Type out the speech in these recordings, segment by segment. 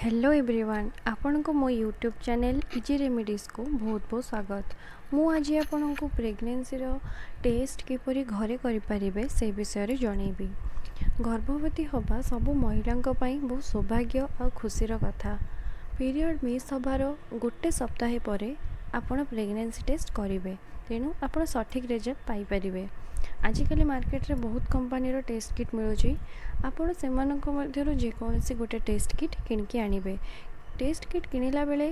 Hello everyone आपण को मो यूट्यूब चैनल इजी रेमेडीज को बहुत बहुत स्वागत। मु आज आपण को प्रेगनेंसी टेस्ट किपरि घरे करें से विषय जनइबी। गर्भवती हवा सबू महिला बहुत सौभाग्य और खुशीर कथा। पीरियड मिस हबार गोटे सप्ताह पर आपण प्रेगनेंसी टेस्ट करेंगे, तेणु आप सठिक रिजल्ट पाइपर। आजिकल मार्केट रे बहुत कंपनी टेस्ट किट मिलूँ, आपण से जेकोसी गोटे टेस्ट किट किणकी आनिबे। टेस्ट किट किणला बेले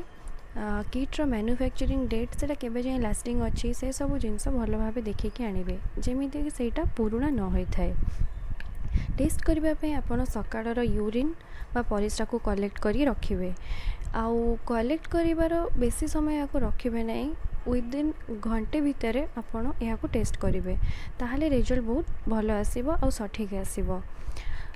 किट्र मैन्युफैक्चरिंग डेट से केबे जाए लास्टिंग अच्छी से सब जिनस भल भाव देखिए आनिबे, जमीक सेटा पुराना न होता है। टेस्ट करने आपण सकाळर यूरिन बा परिस्रा को कलेक्ट करी रखिबे। आउ कलेक्ट करिवार बेसी समय या रखिबे नहीं, विदिन घंटे भितर आपण यहाँ टेस्ट करेंगे, ताहले रिजल्ट बहुत भल आसीबो और सठिक आसीबो।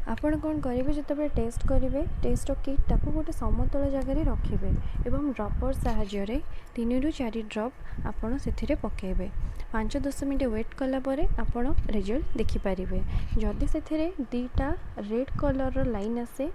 आपण कौन करेंगे जो टेस्ट करेंगे, टेस्ट किट ताको गोटे समतल जगह रखिए एवं ड्रपर साहाय्य 3 ରୁ 4 ड्रप आपण से पकेबे। 5-10 मिनट वेट कलापर आपण रिजल्ट देखिपारे। जदि से दीटा रेड कलर लाइन आसे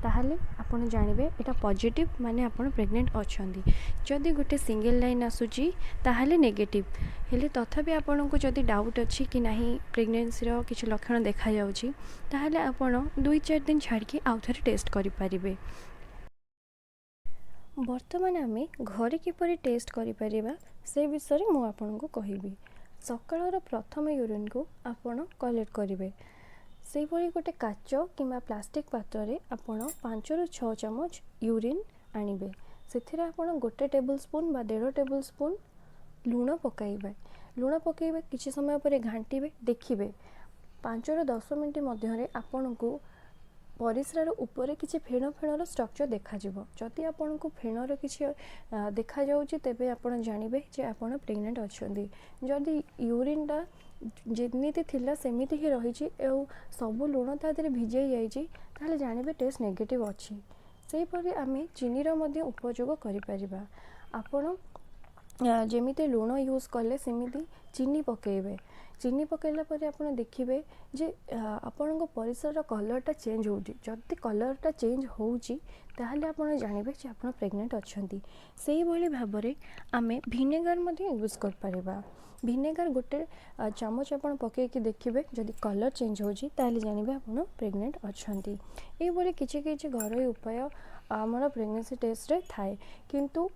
ताहले आपण जानबे एटा पॉजिटिव माने आपण प्रेग्नेंट अछंदी। जदि गोटे सिंगल लाइन आसुची ताहले नेगेटिव हेले तथापि आपण को जदि डाउट अछि कि नाही प्रेग्नेंसी रो किछ लक्षण देखा जाउची ताहले आपण 2-4 दिन छाड़ के आउथरे टेस्ट करि परिबे। वर्तमान आमे घरे किपरि टेस्ट करि परिबा से विषय मु आपण को कहिबी। सकाळर प्रथम यूरिन को आपण कलेक्ट करिवे। से भली गोटे काच किंबा प्लास्टिक पात्र रे आपण 5 ରୁ 6 चमच यूरिन आनिबे। सेथिरे आपण गोटे टेबल स्पून बा 1.5 टेबल स्पून लूण पकाइबे। लूण पकाइबे किछि समय पर घांटीबे, देखिबे 5 ରୁ 10 मिनिट मध्य आपण को परिस्रार ऊपर किछि फेण फेणर स्ट्रक्चर देखा जिवो। जदि आपण को फेणर किछि देखा जाउची तेबे आपण जानिबे जे आपण प्रेग्नेंट अछंदी। जदि यूरिनटा जेमिति थिला सेमिति ही रहिछि एउ सबु लूण तादरे भिजै जाइछि ताहले जानिबे टेस्ट नेगेटिव अछि। सेहि परि आमे चीनीर मध्ये उपयोग करि परिबा। आपण जेमिति लूण यूज कले सेमिति चीनी पकेइबे। चीनी पकेला परे आपण देखिबे जे आपण को परिसर कलरटा चेंज होउची। जदि कलरटा चेंज होउची ताहले आपण जानिबे जे आपण प्रेग्नेंट अछंती। सेहि भली भाबरे आमे विनेगर मध्ये यूज कर परिबा। विनेगर गोटे चामच आपण पकेकी देखिबे, जदि कलर चेंज होउची ताहले जानिबे आपण प्रेग्नेंट अछंती। ए बोले किछि किछि घरोई उपाय हमर प्रेग्नेंसी टेस्ट रे थाए, किंतु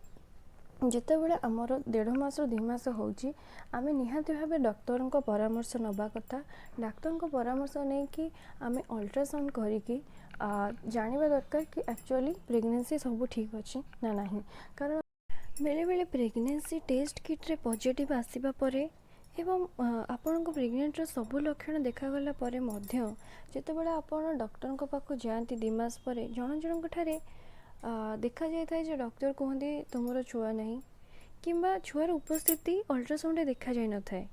जितेबाला आमर 1.5 मास 2 मास होउची आमे निहाती भावे डॉक्टर को परामर्श नबा कथा। डॉक्टर को परामर्श नहीं कि आमे अल्ट्रासाउंड करिकी जानिबा दरकार कि एक्चुअली प्रेग्नेंसी सब ठीक अच्छी ना नहीं। कारण बेले बेले प्रेग्नेंसी टेस्ट किट रे पॉजिटिव आसीबा परे एवं आपण को प्रेग्नेंट सब लक्षण देखागला परे मध्य जितेबाला आपण डॉक्टर को पाखु जाती 2 मास पर जन जन ठारे देखा जाए जे डॉक्टर कहते तुमर छुआ नहीं किंबा छुआर उपस्थिति अल्ट्रासाउंड देखा जाए न थाए।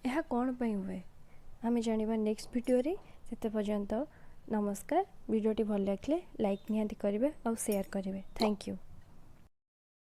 यह कौन पई हुए आमे जानिबा नेक्स्ट वीडियो रे। सेते पर्यंत नमस्कार। वीडियोटी भल लागले लाइक निहाती करिवे और शेयर करिवे। Thank you.